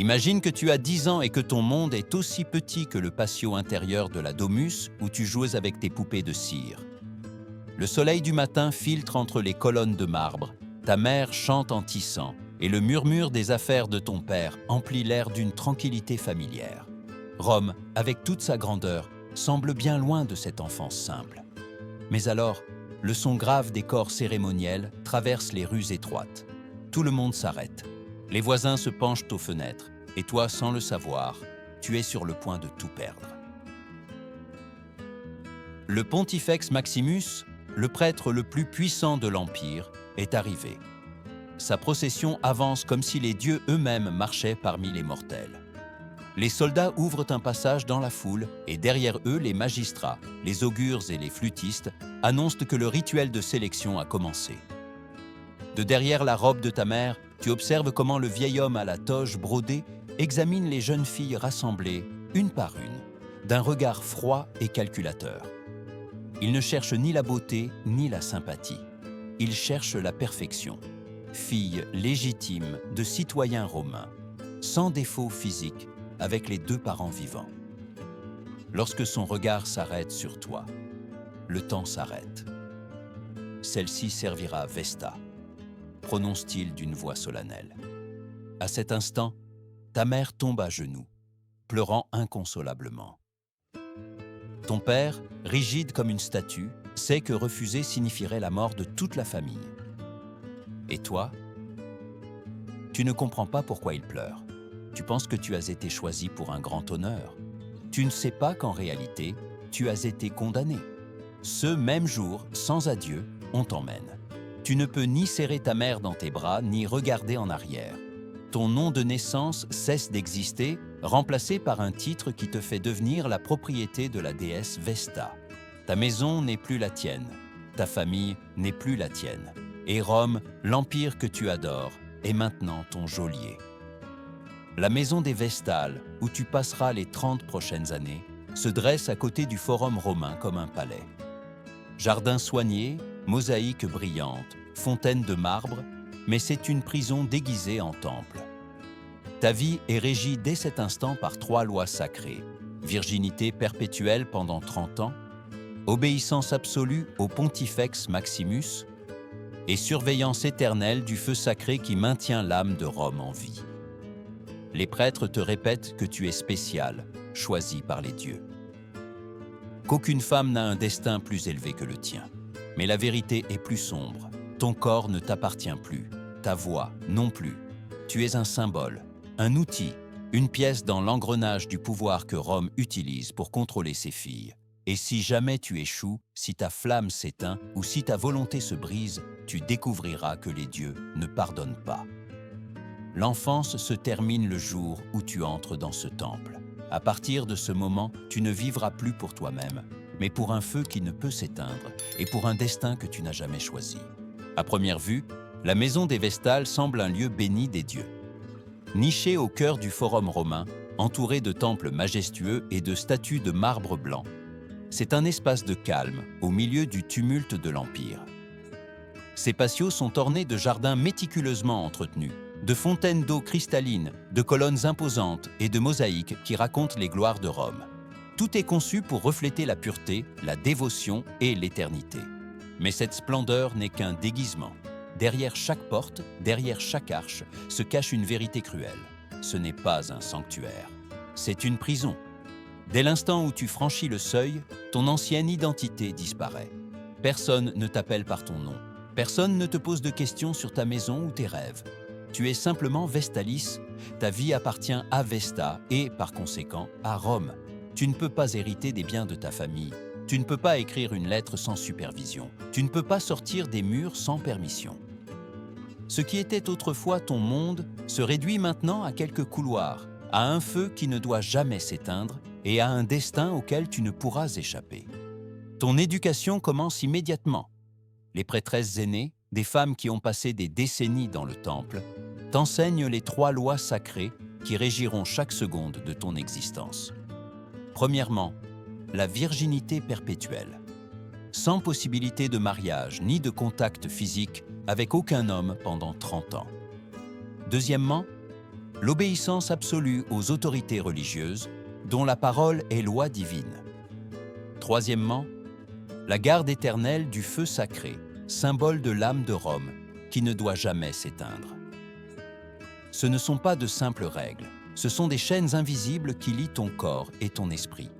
Imagine que tu as 10 ans et que ton monde est aussi petit que le patio intérieur de la Domus où tu joues avec tes poupées de cire. Le soleil du matin filtre entre les colonnes de marbre, ta mère chante en tissant et le murmure des affaires de ton père emplit l'air d'une tranquillité familière. Rome, avec toute sa grandeur, semble bien loin de cette enfance simple. Mais alors, le son grave des corps cérémoniels traverse les rues étroites. Tout le monde s'arrête. Les voisins se penchent aux fenêtres, et toi, sans le savoir, tu es sur le point de tout perdre. Le Pontifex Maximus, le prêtre le plus puissant de l'Empire, est arrivé. Sa procession avance comme si les dieux eux-mêmes marchaient parmi les mortels. Les soldats ouvrent un passage dans la foule et derrière eux, les magistrats, les augures et les flûtistes annoncent que le rituel de sélection a commencé. De derrière la robe de ta mère, tu observes comment le vieil homme à la toge brodée examine les jeunes filles rassemblées, une par une, d'un regard froid et calculateur. Il ne cherche ni la beauté ni la sympathie. Il cherche la perfection. Fille légitime de citoyens romains, sans défaut physique, avec les 2 parents vivants. Lorsque son regard s'arrête sur toi, le temps s'arrête. Celle-ci servira Vesta, prononce-t-il d'une voix solennelle. À cet instant, ta mère tombe à genoux, pleurant inconsolablement. Ton père, rigide comme une statue, sait que refuser signifierait la mort de toute la famille. Et toi, tu ne comprends pas pourquoi il pleure. Tu penses que tu as été choisi pour un grand honneur. Tu ne sais pas qu'en réalité, tu as été condamné. Ce même jour, sans adieu, on t'emmène. Tu ne peux ni serrer ta mère dans tes bras, ni regarder en arrière. Ton nom de naissance cesse d'exister, remplacé par un titre qui te fait devenir la propriété de la déesse Vesta. Ta maison n'est plus la tienne, ta famille n'est plus la tienne. Et Rome, l'empire que tu adores, est maintenant ton geôlier. La maison des Vestales, où tu passeras les 30 prochaines années, se dresse à côté du forum romain comme un palais. Jardin soigné, mosaïques brillantes, fontaines de marbre, mais c'est une prison déguisée en temple. Ta vie est régie dès cet instant par 3 lois sacrées. Virginité perpétuelle pendant 30 ans, obéissance absolue au Pontifex Maximus et surveillance éternelle du feu sacré qui maintient l'âme de Rome en vie. Les prêtres te répètent que tu es spécial, choisi par les dieux. Qu'aucune femme n'a un destin plus élevé que le tien. Mais la vérité est plus sombre. Ton corps ne t'appartient plus, ta voix non plus. Tu es un symbole, un outil, une pièce dans l'engrenage du pouvoir que Rome utilise pour contrôler ses filles. Et si jamais tu échoues, si ta flamme s'éteint ou si ta volonté se brise, tu découvriras que les dieux ne pardonnent pas. L'enfance se termine le jour où tu entres dans ce temple. À partir de ce moment, tu ne vivras plus pour toi-même, mais pour un feu qui ne peut s'éteindre et pour un destin que tu n'as jamais choisi. À première vue, la maison des Vestales semble un lieu béni des dieux. Nichée au cœur du forum romain, entourée de temples majestueux et de statues de marbre blanc, c'est un espace de calme au milieu du tumulte de l'Empire. Ces patios sont ornés de jardins méticuleusement entretenus, de fontaines d'eau cristalline, de colonnes imposantes et de mosaïques qui racontent les gloires de Rome. Tout est conçu pour refléter la pureté, la dévotion et l'éternité. Mais cette splendeur n'est qu'un déguisement. Derrière chaque porte, derrière chaque arche, se cache une vérité cruelle. Ce n'est pas un sanctuaire, c'est une prison. Dès l'instant où tu franchis le seuil, ton ancienne identité disparaît. Personne ne t'appelle par ton nom. Personne ne te pose de questions sur ta maison ou tes rêves. Tu es simplement Vestalis, ta vie appartient à Vesta et, par conséquent, à Rome. Tu ne peux pas hériter des biens de ta famille. Tu ne peux pas écrire une lettre sans supervision. Tu ne peux pas sortir des murs sans permission. Ce qui était autrefois ton monde se réduit maintenant à quelques couloirs, à un feu qui ne doit jamais s'éteindre et à un destin auquel tu ne pourras échapper. Ton éducation commence immédiatement. Les prêtresses aînées, des femmes qui ont passé des décennies dans le temple, t'enseignent les 3 lois sacrées qui régiront chaque seconde de ton existence. Premièrement, la virginité perpétuelle, sans possibilité de mariage ni de contact physique avec aucun homme pendant 30 ans. Deuxièmement, l'obéissance absolue aux autorités religieuses, dont la parole est loi divine. Troisièmement, la garde éternelle du feu sacré, symbole de l'âme de Rome, qui ne doit jamais s'éteindre. Ce ne sont pas de simples règles, ce sont des chaînes invisibles qui lient ton corps et ton esprit.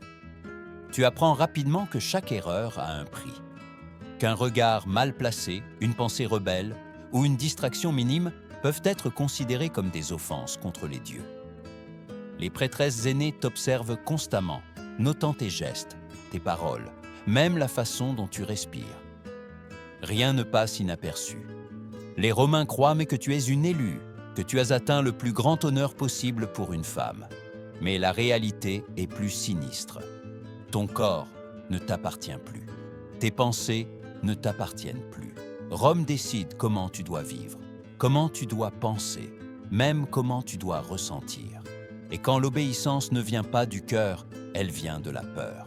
Tu apprends rapidement que chaque erreur a un prix, qu'un regard mal placé, une pensée rebelle ou une distraction minime peuvent être considérés comme des offenses contre les dieux. Les prêtresses aînées t'observent constamment, notant tes gestes, tes paroles, même la façon dont tu respires. Rien ne passe inaperçu. Les Romains croient mais que tu es une élue, que tu as atteint le plus grand honneur possible pour une femme. Mais la réalité est plus sinistre. Ton corps ne t'appartient plus. Tes pensées ne t'appartiennent plus. Rome décide comment tu dois vivre, comment tu dois penser, même comment tu dois ressentir. Et quand l'obéissance ne vient pas du cœur, elle vient de la peur.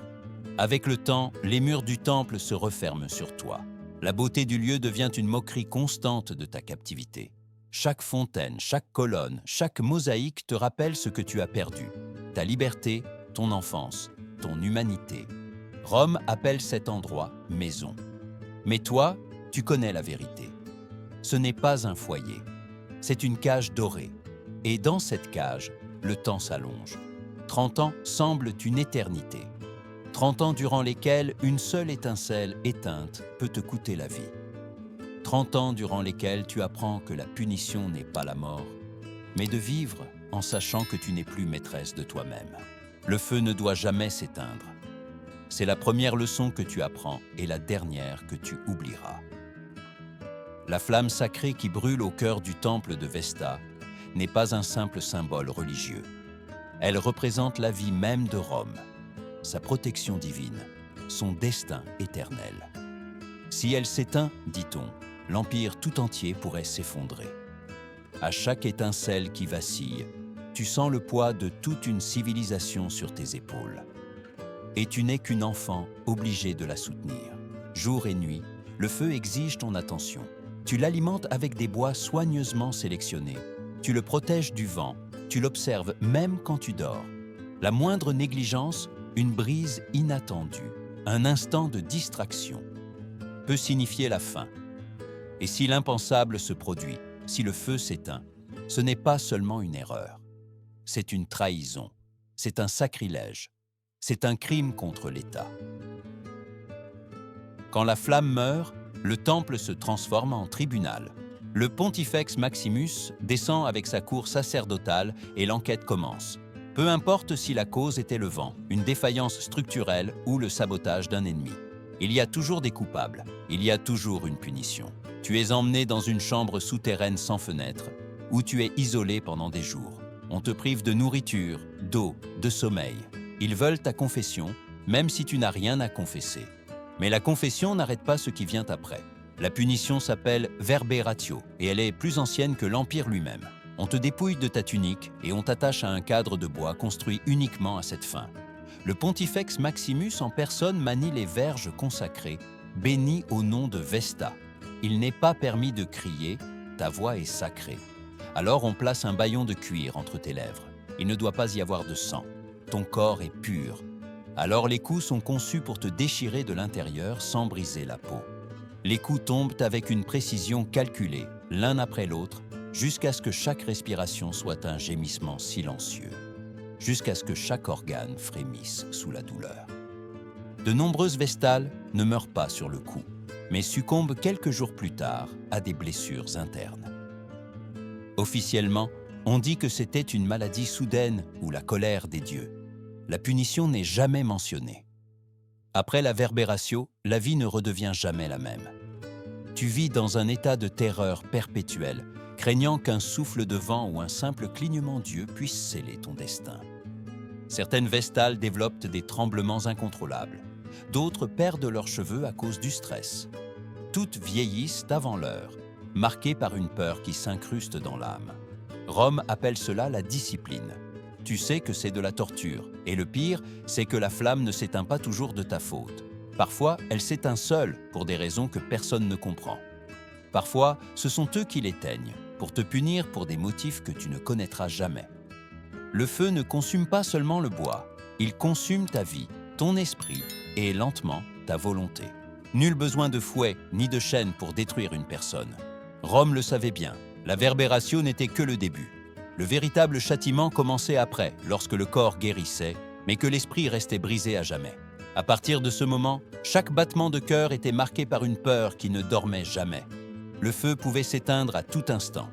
Avec le temps, les murs du temple se referment sur toi. La beauté du lieu devient une moquerie constante de ta captivité. Chaque fontaine, chaque colonne, chaque mosaïque te rappelle ce que tu as perdu. Ta liberté, ton enfance, ton humanité. Rome appelle cet endroit maison. Mais toi, tu connais la vérité. Ce n'est pas un foyer, c'est une cage dorée. Et dans cette cage, le temps s'allonge. 30 ans semblent une éternité. 30 ans durant lesquels une seule étincelle éteinte peut te coûter la vie. 30 ans durant lesquels tu apprends que la punition n'est pas la mort, mais de vivre en sachant que tu n'es plus maîtresse de toi-même. Le feu ne doit jamais s'éteindre. C'est la première leçon que tu apprends et la dernière que tu oublieras. La flamme sacrée qui brûle au cœur du temple de Vesta n'est pas un simple symbole religieux. Elle représente la vie même de Rome, sa protection divine, son destin éternel. Si elle s'éteint, dit-on, l'empire tout entier pourrait s'effondrer. À chaque étincelle qui vacille, tu sens le poids de toute une civilisation sur tes épaules. Et tu n'es qu'une enfant obligée de la soutenir. Jour et nuit, le feu exige ton attention. Tu l'alimentes avec des bois soigneusement sélectionnés. Tu le protèges du vent, tu l'observes même quand tu dors. La moindre négligence, une brise inattendue, un instant de distraction, peut signifier la fin. Et si l'impensable se produit, si le feu s'éteint, ce n'est pas seulement une erreur. C'est une trahison, c'est un sacrilège, c'est un crime contre l'État. Quand la flamme meurt, le temple se transforme en tribunal. Le pontifex Maximus descend avec sa cour sacerdotale et l'enquête commence. Peu importe si la cause était le vent, une défaillance structurelle ou le sabotage d'un ennemi. Il y a toujours des coupables, il y a toujours une punition. Tu es emmené dans une chambre souterraine sans fenêtre, où tu es isolé pendant des jours. On te prive de nourriture, d'eau, de sommeil. Ils veulent ta confession, même si tu n'as rien à confesser. Mais la confession n'arrête pas ce qui vient après. La punition s'appelle verberatio et elle est plus ancienne que l'Empire lui-même. On te dépouille de ta tunique et on t'attache à un cadre de bois construit uniquement à cette fin. Le pontifex Maximus en personne manie les verges consacrées, bénies au nom de Vesta. Il n'est pas permis de crier, ta voix est sacrée. Alors on place un bâillon de cuir entre tes lèvres. Il ne doit pas y avoir de sang. Ton corps est pur. Alors les coups sont conçus pour te déchirer de l'intérieur sans briser la peau. Les coups tombent avec une précision calculée, l'un après l'autre, jusqu'à ce que chaque respiration soit un gémissement silencieux, jusqu'à ce que chaque organe frémisse sous la douleur. De nombreuses vestales ne meurent pas sur le coup, mais succombent quelques jours plus tard à des blessures internes. Officiellement, on dit que c'était une maladie soudaine ou la colère des dieux. La punition n'est jamais mentionnée. Après la verberatio, la vie ne redevient jamais la même. Tu vis dans un état de terreur perpétuelle, craignant qu'un souffle de vent ou un simple clignement d'yeux puisse sceller ton destin. Certaines vestales développent des tremblements incontrôlables. D'autres perdent leurs cheveux à cause du stress. Toutes vieillissent avant l'heure, marquées par une peur qui s'incruste dans l'âme. Rome appelle cela la discipline. Tu sais que c'est de la torture, et le pire, c'est que la flamme ne s'éteint pas toujours de ta faute. Parfois, elle s'éteint seule pour des raisons que personne ne comprend. Parfois, ce sont eux qui l'éteignent, pour te punir pour des motifs que tu ne connaîtras jamais. Le feu ne consume pas seulement le bois, il consume ta vie, ton esprit et lentement ta volonté. Nul besoin de fouet ni de chaîne pour détruire une personne. Rome le savait bien, la verbératio n'était que le début. Le véritable châtiment commençait après, lorsque le corps guérissait, mais que l'esprit restait brisé à jamais. À partir de ce moment, chaque battement de cœur était marqué par une peur qui ne dormait jamais. Le feu pouvait s'éteindre à tout instant.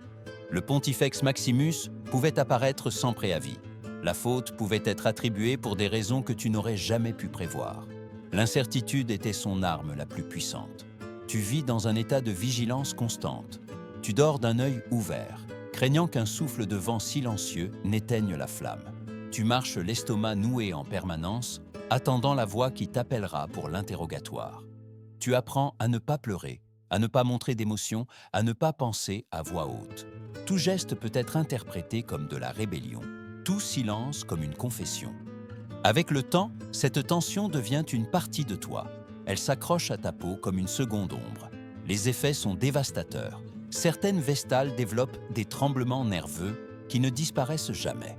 Le Pontifex Maximus pouvait apparaître sans préavis. La faute pouvait être attribuée pour des raisons que tu n'aurais jamais pu prévoir. L'incertitude était son arme la plus puissante. Tu vis dans un état de vigilance constante. Tu dors d'un œil ouvert, craignant qu'un souffle de vent silencieux n'éteigne la flamme. Tu marches l'estomac noué en permanence, attendant la voix qui t'appellera pour l'interrogatoire. Tu apprends à ne pas pleurer, à ne pas montrer d'émotion, à ne pas penser à voix haute. Tout geste peut être interprété comme de la rébellion, tout silence comme une confession. Avec le temps, cette tension devient une partie de toi. Elle s'accroche à ta peau comme une seconde ombre. Les effets sont dévastateurs. Certaines vestales développent des tremblements nerveux qui ne disparaissent jamais.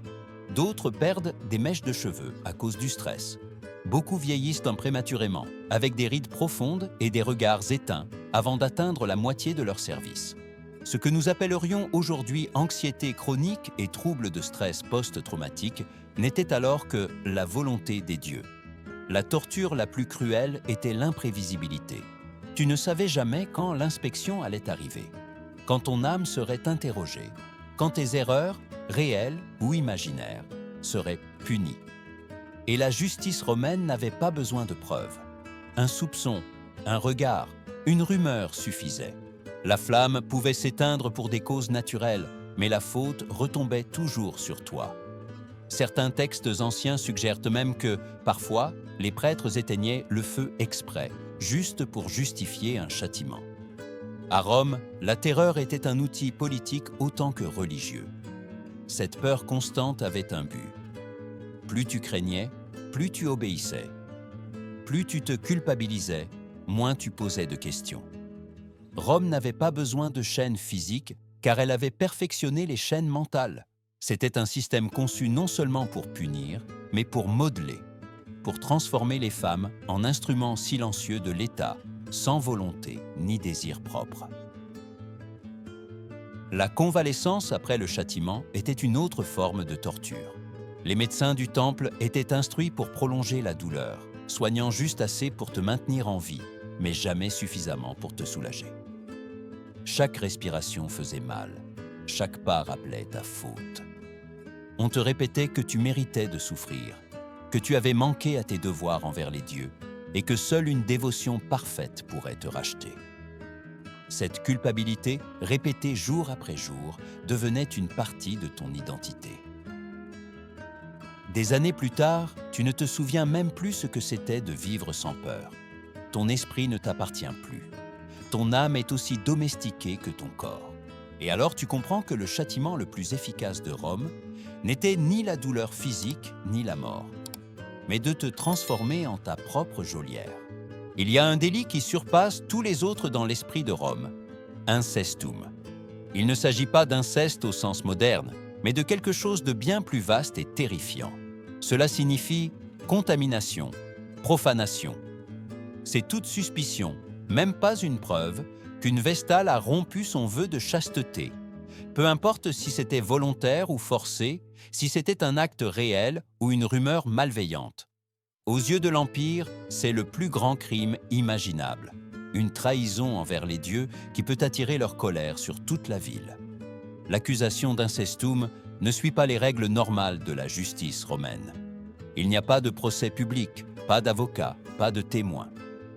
D'autres perdent des mèches de cheveux à cause du stress. Beaucoup vieillissent prématurément, avec des rides profondes et des regards éteints avant d'atteindre la moitié de leur service. Ce que nous appellerions aujourd'hui anxiété chronique et troubles de stress post-traumatique n'était alors que la volonté des dieux. La torture la plus cruelle était l'imprévisibilité. Tu ne savais jamais quand l'inspection allait arriver, quand ton âme serait interrogée, quand tes erreurs, réelles ou imaginaires, seraient punies. Et la justice romaine n'avait pas besoin de preuves. Un soupçon, un regard, une rumeur suffisaient. La flamme pouvait s'éteindre pour des causes naturelles, mais la faute retombait toujours sur toi. Certains textes anciens suggèrent même que, parfois, les prêtres éteignaient le feu exprès, juste pour justifier un châtiment. À Rome, la terreur était un outil politique autant que religieux. Cette peur constante avait un but. Plus tu craignais, plus tu obéissais. Plus tu te culpabilisais, moins tu posais de questions. Rome n'avait pas besoin de chaînes physiques, car elle avait perfectionné les chaînes mentales. C'était un système conçu non seulement pour punir, mais pour modeler, pour transformer les femmes en instruments silencieux de l'État, sans volonté ni désir propre. La convalescence après le châtiment était une autre forme de torture. Les médecins du temple étaient instruits pour prolonger la douleur, soignant juste assez pour te maintenir en vie, mais jamais suffisamment pour te soulager. Chaque respiration faisait mal, chaque pas rappelait ta faute. On te répétait que tu méritais de souffrir, que tu avais manqué à tes devoirs envers les dieux et que seule une dévotion parfaite pourrait te racheter. Cette culpabilité, répétée jour après jour, devenait une partie de ton identité. Des années plus tard, tu ne te souviens même plus ce que c'était de vivre sans peur. Ton esprit ne t'appartient plus. Ton âme est aussi domestiquée que ton corps. Et alors tu comprends que le châtiment le plus efficace de Rome n'était ni la douleur physique ni la mort, mais de te transformer en ta propre geôlière. Il y a un délit qui surpasse tous les autres dans l'esprit de Rome, incestum. Il ne s'agit pas d'inceste au sens moderne, mais de quelque chose de bien plus vaste et terrifiant. Cela signifie contamination, profanation. C'est toute suspicion, même pas une preuve, qu'une vestale a rompu son vœu de chasteté. Peu importe si c'était volontaire ou forcé, si c'était un acte réel ou une rumeur malveillante. Aux yeux de l'Empire, c'est le plus grand crime imaginable. Une trahison envers les dieux qui peut attirer leur colère sur toute la ville. L'accusation d'incestum ne suit pas les règles normales de la justice romaine. Il n'y a pas de procès public, pas d'avocat, pas de témoin.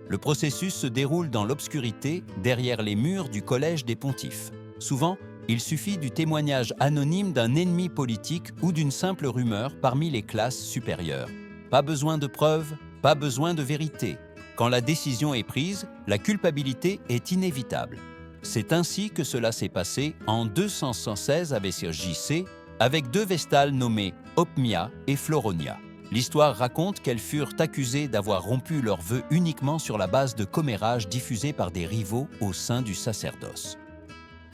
Le processus se déroule dans l'obscurité, derrière les murs du collège des pontifes. Souvent, il suffit du témoignage anonyme d'un ennemi politique ou d'une simple rumeur parmi les classes supérieures. Pas besoin de preuves, pas besoin de vérité. Quand la décision est prise, la culpabilité est inévitable. C'est ainsi que cela s'est passé en 216 avec JC, avec deux vestales nommées Opmia et Floronia. L'histoire raconte qu'elles furent accusées d'avoir rompu leurs vœux uniquement sur la base de commérages diffusés par des rivaux au sein du sacerdoce.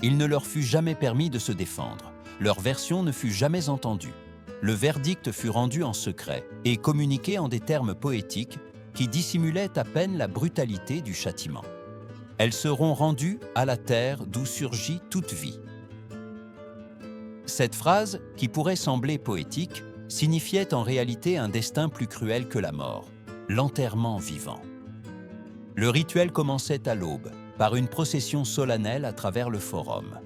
Il ne leur fut jamais permis de se défendre. Leur version ne fut jamais entendue. Le verdict fut rendu en secret et communiqué en des termes poétiques qui dissimulaient à peine la brutalité du châtiment. Elles seront rendues à la terre d'où surgit toute vie. Cette phrase, qui pourrait sembler poétique, signifiait en réalité un destin plus cruel que la mort, l'enterrement vivant. Le rituel commençait à l'aube, par une procession solennelle à travers le forum.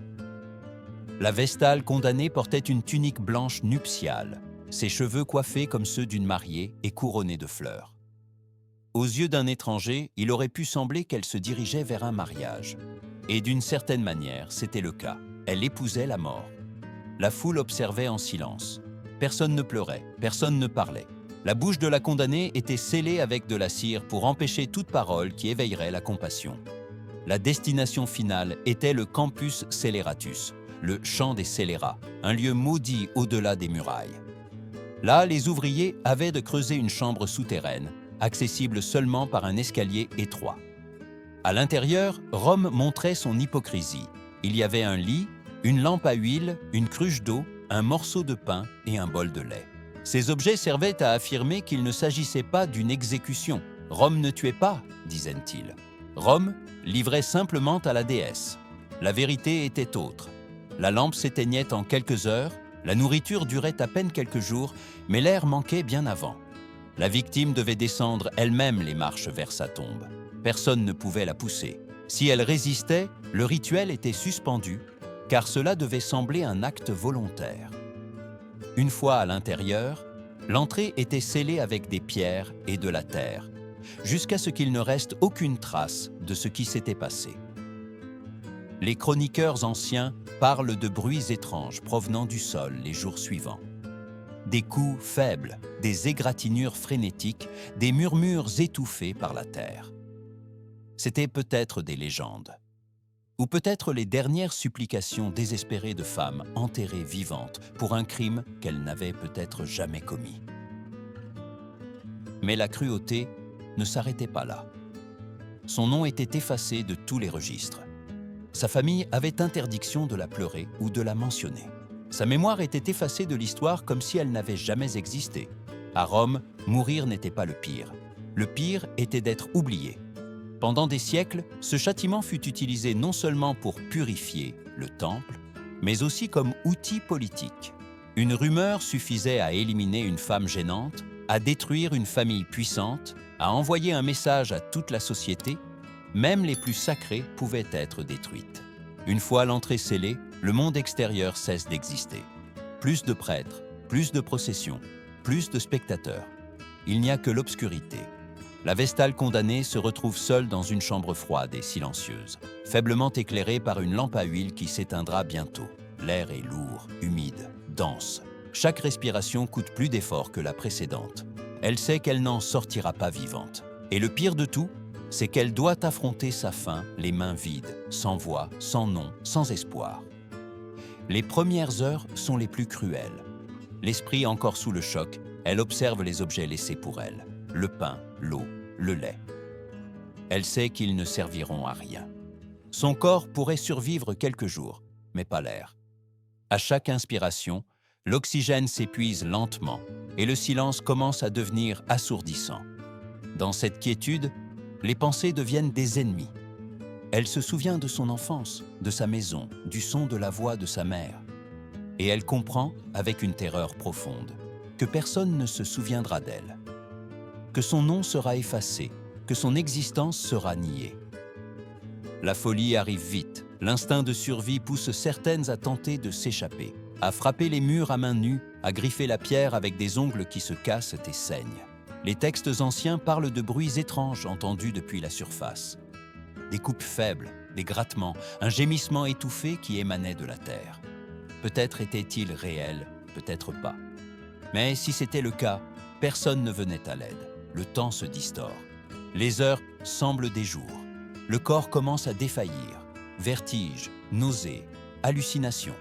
La Vestale condamnée portait une tunique blanche nuptiale, ses cheveux coiffés comme ceux d'une mariée et couronnés de fleurs. Aux yeux d'un étranger, il aurait pu sembler qu'elle se dirigeait vers un mariage. Et d'une certaine manière, c'était le cas. Elle épousait la mort. La foule observait en silence. Personne ne pleurait, personne ne parlait. La bouche de la condamnée était scellée avec de la cire pour empêcher toute parole qui éveillerait la compassion. La destination finale était le Campus Sceleratus, le champ des scélérats, un lieu maudit au-delà des murailles. Là, les ouvriers avaient de creuser une chambre souterraine, accessible seulement par un escalier étroit. À l'intérieur, Rome montrait son hypocrisie. Il y avait un lit, une lampe à huile, une cruche d'eau, un morceau de pain et un bol de lait. Ces objets servaient à affirmer qu'il ne s'agissait pas d'une exécution. Rome ne tuait pas, disaient-ils. Rome livrait simplement à la déesse. La vérité était autre. La lampe s'éteignait en quelques heures, la nourriture durait à peine quelques jours, mais l'air manquait bien avant. La victime devait descendre elle-même les marches vers sa tombe. Personne ne pouvait la pousser. Si elle résistait, le rituel était suspendu, car cela devait sembler un acte volontaire. Une fois à l'intérieur, l'entrée était scellée avec des pierres et de la terre, jusqu'à ce qu'il ne reste aucune trace de ce qui s'était passé. Les chroniqueurs anciens parlent de bruits étranges provenant du sol les jours suivants. Des coups faibles, des égratignures frénétiques, des murmures étouffés par la terre. C'étaient peut-être des légendes. Ou peut-être les dernières supplications désespérées de femmes enterrées vivantes pour un crime qu'elles n'avaient peut-être jamais commis. Mais la cruauté ne s'arrêtait pas là. Son nom était effacé de tous les registres. Sa famille avait interdiction de la pleurer ou de la mentionner. Sa mémoire était effacée de l'histoire comme si elle n'avait jamais existé. À Rome, mourir n'était pas le pire. Le pire était d'être oublié. Pendant des siècles, ce châtiment fut utilisé non seulement pour purifier le temple, mais aussi comme outil politique. Une rumeur suffisait à éliminer une femme gênante, à détruire une famille puissante, à envoyer un message à toute la société. Même les plus sacrées pouvaient être détruites. Une fois l'entrée scellée, le monde extérieur cesse d'exister. Plus de prêtres, plus de processions, plus de spectateurs. Il n'y a que l'obscurité. La Vestale condamnée se retrouve seule dans une chambre froide et silencieuse, faiblement éclairée par une lampe à huile qui s'éteindra bientôt. L'air est lourd, humide, dense. Chaque respiration coûte plus d'efforts que la précédente. Elle sait qu'elle n'en sortira pas vivante. Et le pire de tout, c'est qu'elle doit affronter sa fin les mains vides, sans voix, sans nom, sans espoir. Les premières heures sont les plus cruelles. L'esprit encore sous le choc, elle observe les objets laissés pour elle. Le pain, l'eau, le lait. Elle sait qu'ils ne serviront à rien. Son corps pourrait survivre quelques jours, mais pas l'air. À chaque inspiration, l'oxygène s'épuise lentement et le silence commence à devenir assourdissant. Dans cette quiétude, les pensées deviennent des ennemis. Elle se souvient de son enfance, de sa maison, du son de la voix de sa mère. Et elle comprend, avec une terreur profonde, que personne ne se souviendra d'elle, que son nom sera effacé, que son existence sera niée. La folie arrive vite. L'instinct de survie pousse certaines à tenter de s'échapper, à frapper les murs à main nue, à griffer la pierre avec des ongles qui se cassent et saignent. Les textes anciens parlent de bruits étranges entendus depuis la surface. Des coupes faibles, des grattements, un gémissement étouffé qui émanait de la terre. Peut-être était-il réel, peut-être pas. Mais si c'était le cas, personne ne venait à l'aide. Le temps se distord. Les heures semblent des jours. Le corps commence à défaillir. Vertige, nausées, hallucinations.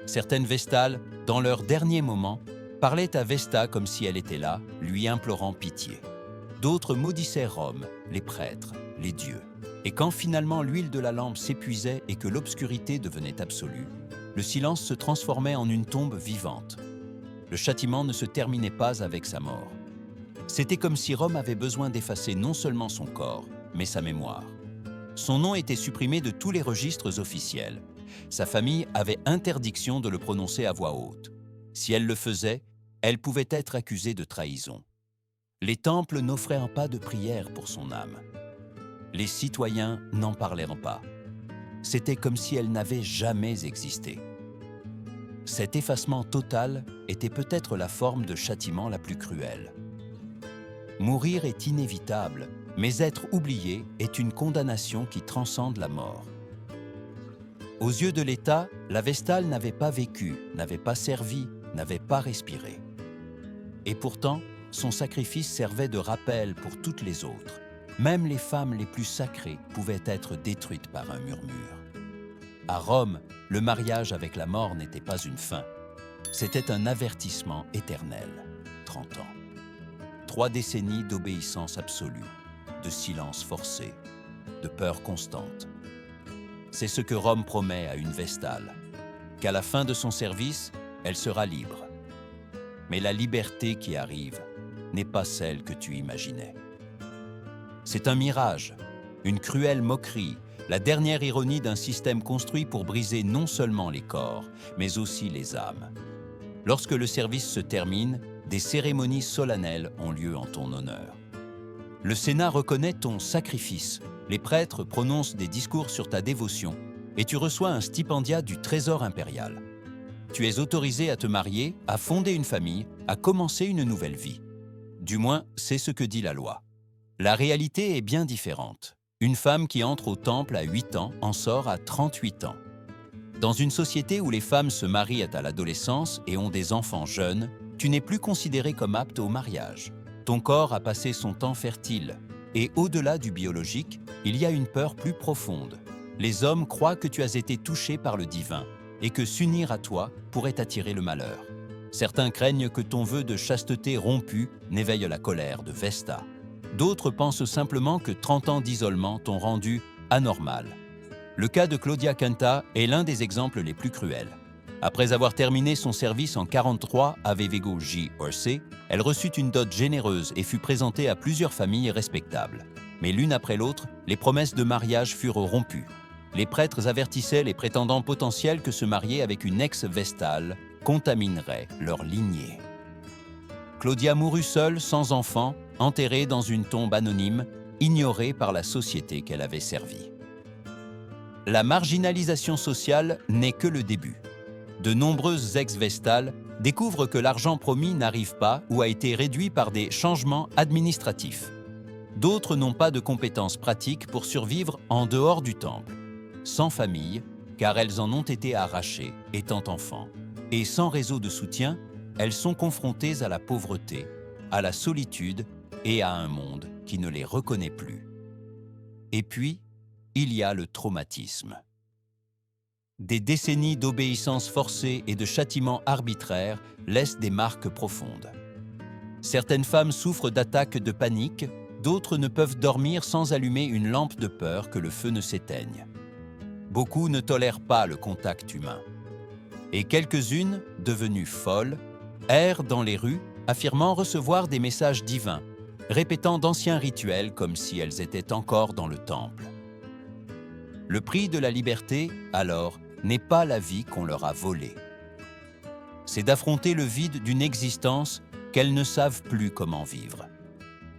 Certaines Vestales, dans leurs derniers moments, parlaient à Vesta comme si elle était là, lui implorant pitié. D'autres maudissaient Rome, les prêtres, les dieux. Et quand finalement l'huile de la lampe s'épuisait et que l'obscurité devenait absolue, le silence se transformait en une tombe vivante. Le châtiment ne se terminait pas avec sa mort. C'était comme si Rome avait besoin d'effacer non seulement son corps, mais sa mémoire. Son nom était supprimé de tous les registres officiels. Sa famille avait interdiction de le prononcer à voix haute. Si elle le faisait, elle pouvait être accusée de trahison. Les temples n'offrèrent pas de prière pour son âme. Les citoyens n'en parlèrent pas. C'était comme si elle n'avait jamais existé. Cet effacement total était peut-être la forme de châtiment la plus cruelle. Mourir est inévitable, mais être oublié est une condamnation qui transcende la mort. Aux yeux de l'État, la Vestale n'avait pas vécu, n'avait pas servi, n'avait pas respiré. Et pourtant, son sacrifice servait de rappel pour toutes les autres. Même les femmes les plus sacrées pouvaient être détruites par un murmure. À Rome, le mariage avec la mort n'était pas une fin. C'était un avertissement éternel. 30 ans. 3 décennies d'obéissance absolue, de silence forcé, de peur constante. C'est ce que Rome promet à une Vestale, qu'à la fin de son service, elle sera libre. Mais la liberté qui arrive n'est pas celle que tu imaginais. C'est un mirage, une cruelle moquerie, la dernière ironie d'un système construit pour briser non seulement les corps, mais aussi les âmes. Lorsque le service se termine, des cérémonies solennelles ont lieu en ton honneur. Le Sénat reconnaît ton sacrifice, les prêtres prononcent des discours sur ta dévotion et tu reçois un stipendiat du Trésor impérial. Tu es autorisé à te marier, à fonder une famille, à commencer une nouvelle vie. Du moins, c'est ce que dit la loi. La réalité est bien différente. Une femme qui entre au temple à 8 ans en sort à 38 ans. Dans une société où les femmes se marient à l'adolescence et ont des enfants jeunes, tu n'es plus considéré comme apte au mariage. Ton corps a passé son temps fertile. Et au-delà du biologique, il y a une peur plus profonde. Les hommes croient que tu as été touché par le divin et que s'unir à toi pourrait attirer le malheur. Certains craignent que ton vœu de chasteté rompu n'éveille la colère de Vesta. D'autres pensent simplement que 30 ans d'isolement t'ont rendu anormal. Le cas de Claudia Quinta est l'un des exemples les plus cruels. Après avoir terminé son service en 43 à Vevego J. Orsay, elle reçut une dot généreuse et fut présentée à plusieurs familles respectables. Mais l'une après l'autre, les promesses de mariage furent rompues. Les prêtres avertissaient les prétendants potentiels que se marier avec une ex-vestale contaminerait leur lignée. Claudia mourut seule, sans enfant, enterrée dans une tombe anonyme, ignorée par la société qu'elle avait servie. La marginalisation sociale n'est que le début. De nombreuses ex-vestales découvrent que l'argent promis n'arrive pas ou a été réduit par des changements administratifs. D'autres n'ont pas de compétences pratiques pour survivre en dehors du temple, sans famille, car elles en ont été arrachées étant enfants, et sans réseau de soutien, elles sont confrontées à la pauvreté, à la solitude et à un monde qui ne les reconnaît plus. Et puis, il y a le traumatisme. Des décennies d'obéissance forcée et de châtiments arbitraires laissent des marques profondes. Certaines femmes souffrent d'attaques de panique, d'autres ne peuvent dormir sans allumer une lampe de peur que le feu ne s'éteigne. Beaucoup ne tolèrent pas le contact humain. Et quelques-unes, devenues folles, errent dans les rues, affirmant recevoir des messages divins, répétant d'anciens rituels comme si elles étaient encore dans le temple. Le prix de la liberté, alors, n'est pas la vie qu'on leur a volée. C'est d'affronter le vide d'une existence qu'elles ne savent plus comment vivre.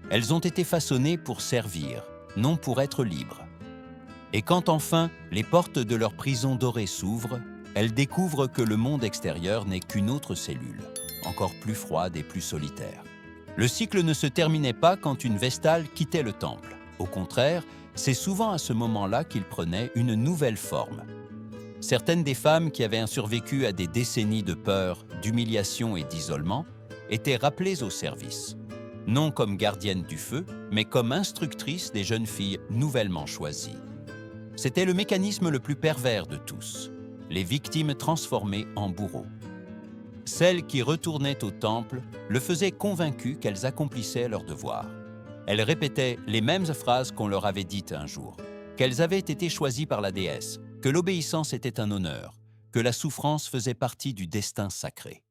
Elles ont été façonnées pour servir, non pour être libres. Et quand enfin les portes de leur prison dorée s'ouvrent, elles découvrent que le monde extérieur n'est qu'une autre cellule, encore plus froide et plus solitaire. Le cycle ne se terminait pas quand une Vestale quittait le temple. Au contraire, c'est souvent à ce moment-là qu'il prenait une nouvelle forme. Certaines des femmes qui avaient survécu à des décennies de peur, d'humiliation et d'isolement étaient rappelées au service, non comme gardiennes du feu, mais comme instructrices des jeunes filles nouvellement choisies. C'était le mécanisme le plus pervers de tous, les victimes transformées en bourreaux. Celles qui retournaient au temple le faisaient convaincues qu'elles accomplissaient leur devoir. Elles répétaient les mêmes phrases qu'on leur avait dites un jour. qu'elles avaient été choisies par la déesse, que l'obéissance était un honneur, que la souffrance faisait partie du destin sacré.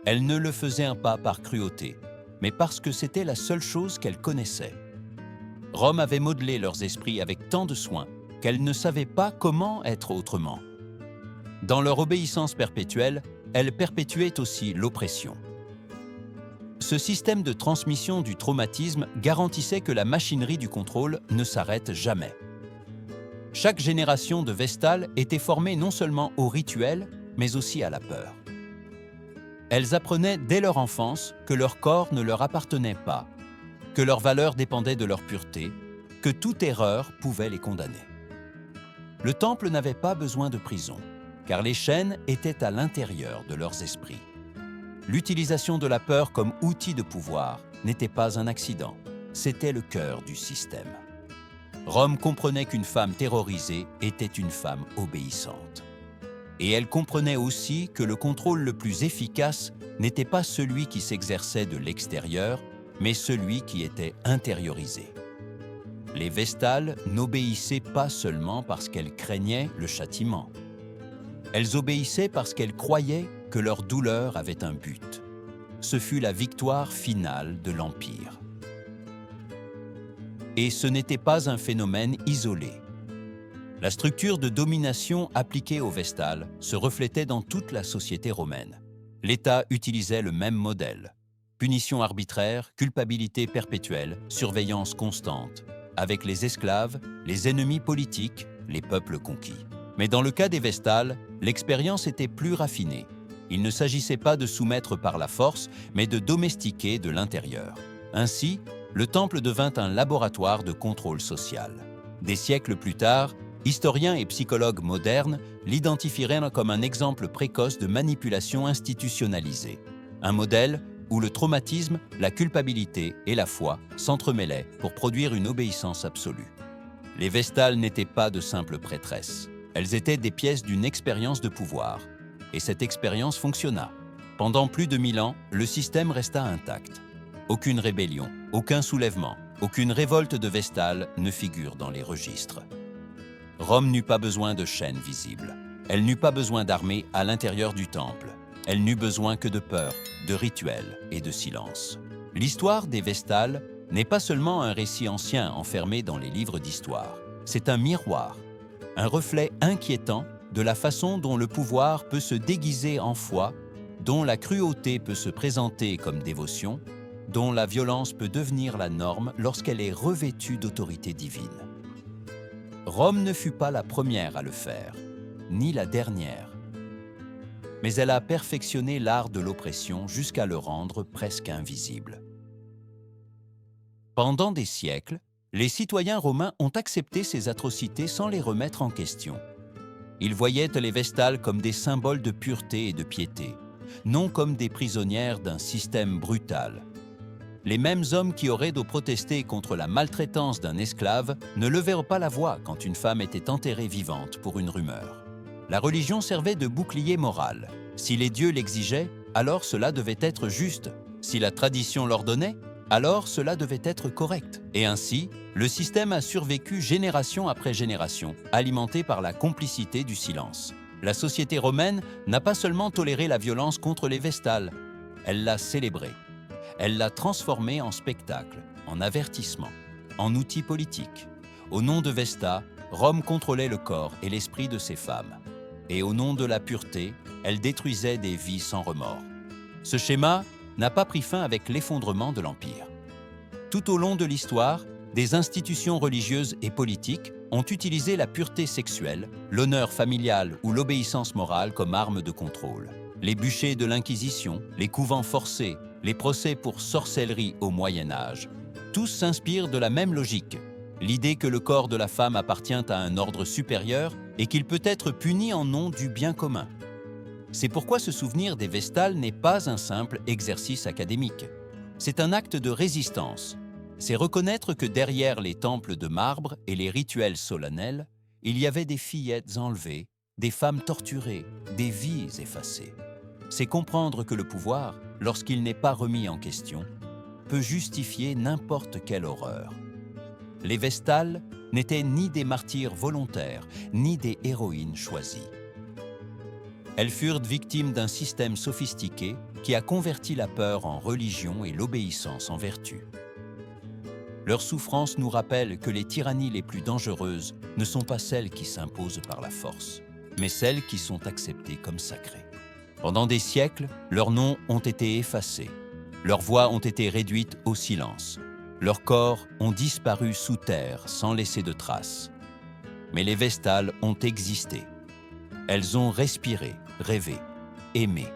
Elles ne le faisaient pas par cruauté, mais parce que c'était la seule chose qu'elles connaissaient. Rome avait modelé leurs esprits avec tant de soin qu'elles ne savaient pas comment être autrement. Dans leur obéissance perpétuelle, elles perpétuaient aussi l'oppression. Ce système de transmission du traumatisme garantissait que la machinerie du contrôle ne s'arrête jamais. Chaque génération de Vestales était formée non seulement au rituel, mais aussi à la peur. Elles apprenaient dès leur enfance que leur corps ne leur appartenait pas, que leur valeur dépendait de leur pureté, que toute erreur pouvait les condamner. Le temple n'avait pas besoin de prison, car les chaînes étaient à l'intérieur de leurs esprits. L'utilisation de la peur comme outil de pouvoir n'était pas un accident, c'était le cœur du système. Rome comprenait qu'une femme terrorisée était une femme obéissante. Et elle comprenait aussi que le contrôle le plus efficace n'était pas celui qui s'exerçait de l'extérieur, mais celui qui était intériorisé. Les Vestales n'obéissaient pas seulement parce qu'elles craignaient le châtiment. Elles obéissaient parce qu'elles croyaient que leur douleur avait un but. Ce fut la victoire finale de l'Empire. Et ce n'était pas un phénomène isolé. La structure de domination appliquée aux Vestales se reflétait dans toute la société romaine. L'État utilisait le même modèle. Punition arbitraire, culpabilité perpétuelle, surveillance constante. Avec les esclaves, les ennemis politiques, les peuples conquis. Mais dans le cas des Vestales, l'expérience était plus raffinée. Il ne s'agissait pas de soumettre par la force, mais de domestiquer de l'intérieur. Ainsi, le temple devint un laboratoire de contrôle social. Des siècles plus tard, historiens et psychologues modernes l'identifieraient comme un exemple précoce de manipulation institutionnalisée. Un modèle où le traumatisme, la culpabilité et la foi s'entremêlaient pour produire une obéissance absolue. Les Vestales n'étaient pas de simples prêtresses. Elles étaient des pièces d'une expérience de pouvoir. Et cette expérience fonctionna. Pendant plus de 1000 ans, le système resta intact. Aucune rébellion, aucun soulèvement, aucune révolte de Vestales ne figure dans les registres. Rome n'eut pas besoin de chaînes visibles. Elle n'eut pas besoin d'armées à l'intérieur du temple. Elle n'eut besoin que de peur, de rituels et de silence. L'histoire des Vestales n'est pas seulement un récit ancien enfermé dans les livres d'histoire. C'est un miroir, un reflet inquiétant de la façon dont le pouvoir peut se déguiser en foi, dont la cruauté peut se présenter comme dévotion, dont la violence peut devenir la norme lorsqu'elle est revêtue d'autorité divine. Rome ne fut pas la première à le faire, ni la dernière. Mais elle a perfectionné l'art de l'oppression jusqu'à le rendre presque invisible. Pendant des siècles, les citoyens romains ont accepté ces atrocités sans les remettre en question. Ils voyaient les Vestales comme des symboles de pureté et de piété, non comme des prisonnières d'un système brutal. Les mêmes hommes qui auraient protesté contre la maltraitance d'un esclave ne levèrent pas la voix quand une femme était enterrée vivante pour une rumeur. La religion servait de bouclier moral. Si les dieux l'exigeaient, alors cela devait être juste. Si la tradition l'ordonnait, alors cela devait être correct. Et ainsi, le système a survécu génération après génération, alimenté par la complicité du silence. La société romaine n'a pas seulement toléré la violence contre les Vestales, elle l'a célébrée. Elle l'a transformée en spectacle, en avertissement, en outil politique. Au nom de Vesta, Rome contrôlait le corps et l'esprit de ses femmes. Et au nom de la pureté, elle détruisait des vies sans remords. Ce schéma n'a pas pris fin avec l'effondrement de l'Empire. Tout au long de l'histoire, des institutions religieuses et politiques ont utilisé la pureté sexuelle, l'honneur familial ou l'obéissance morale comme arme de contrôle. Les bûchers de l'Inquisition, les couvents forcés, les procès pour sorcellerie au Moyen Âge, tous s'inspirent de la même logique, l'idée que le corps de la femme appartient à un ordre supérieur et qu'il peut être puni en nom du bien commun. C'est pourquoi se souvenir des Vestales n'est pas un simple exercice académique. C'est un acte de résistance. C'est reconnaître que derrière les temples de marbre et les rituels solennels, il y avait des fillettes enlevées, des femmes torturées, des vies effacées. C'est comprendre que le pouvoir, lorsqu'il n'est pas remis en question, peut justifier n'importe quelle horreur. Les Vestales n'étaient ni des martyrs volontaires, ni des héroïnes choisies. Elles furent victimes d'un système sophistiqué qui a converti la peur en religion et l'obéissance en vertu. Leur souffrance nous rappelle que les tyrannies les plus dangereuses ne sont pas celles qui s'imposent par la force, mais celles qui sont acceptées comme sacrées. Pendant des siècles, leurs noms ont été effacés, leurs voix ont été réduites au silence, leurs corps ont disparu sous terre sans laisser de traces. Mais les Vestales ont existé. Elles ont respiré, rêvé, aimé.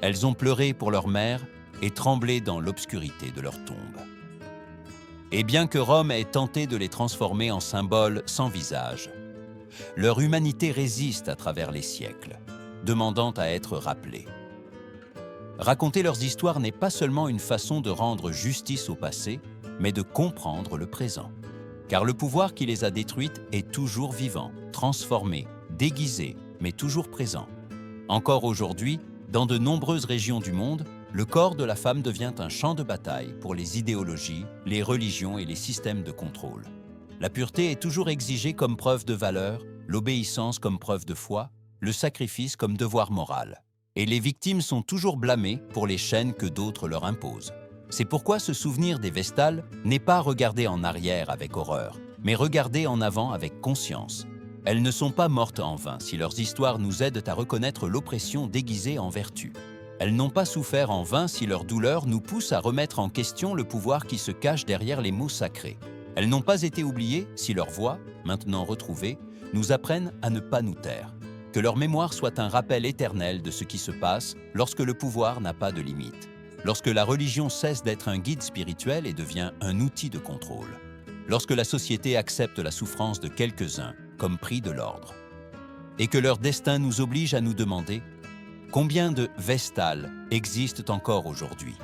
Elles ont pleuré pour leur mère et tremblé dans l'obscurité de leur tombe. Et bien que Rome ait tenté de les transformer en symboles sans visage, leur humanité résiste à travers les siècles, demandant à être rappelée. Raconter leurs histoires n'est pas seulement une façon de rendre justice au passé, mais de comprendre le présent. Car le pouvoir qui les a détruites est toujours vivant, transformé, déguisé, mais toujours présent. Encore aujourd'hui, dans de nombreuses régions du monde, le corps de la femme devient un champ de bataille pour les idéologies, les religions et les systèmes de contrôle. La pureté est toujours exigée comme preuve de valeur, l'obéissance comme preuve de foi, le sacrifice comme devoir moral. Et les victimes sont toujours blâmées pour les chaînes que d'autres leur imposent. C'est pourquoi se souvenir des Vestales n'est pas regarder en arrière avec horreur, mais regarder en avant avec conscience. Elles ne sont pas mortes en vain si leurs histoires nous aident à reconnaître l'oppression déguisée en vertu. Elles n'ont pas souffert en vain si leur douleur nous pousse à remettre en question le pouvoir qui se cache derrière les mots sacrés. Elles n'ont pas été oubliées si leurs voix, maintenant retrouvées, nous apprennent à ne pas nous taire. Que leur mémoire soit un rappel éternel de ce qui se passe lorsque le pouvoir n'a pas de limite, lorsque la religion cesse d'être un guide spirituel et devient un outil de contrôle, lorsque la société accepte la souffrance de quelques-uns comme prix de l'ordre, et que leur destin nous oblige à nous demander combien de Vestales existent encore aujourd'hui,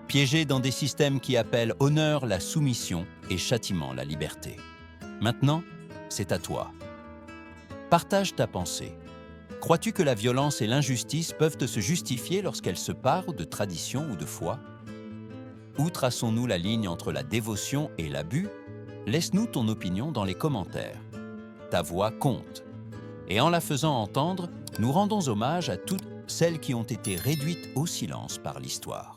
piégés dans des systèmes qui appellent honneur la soumission et châtiment la liberté. Maintenant, c'est à toi. Partage ta pensée. Crois-tu que la violence et l'injustice peuvent se justifier lorsqu'elles se parent de tradition ou de foi? Où traçons-nous la ligne entre la dévotion et l'abus? Laisse-nous ton opinion dans les commentaires. Ta voix compte. Et en la faisant entendre, nous rendons hommage à toutes celles qui ont été réduites au silence par l'histoire.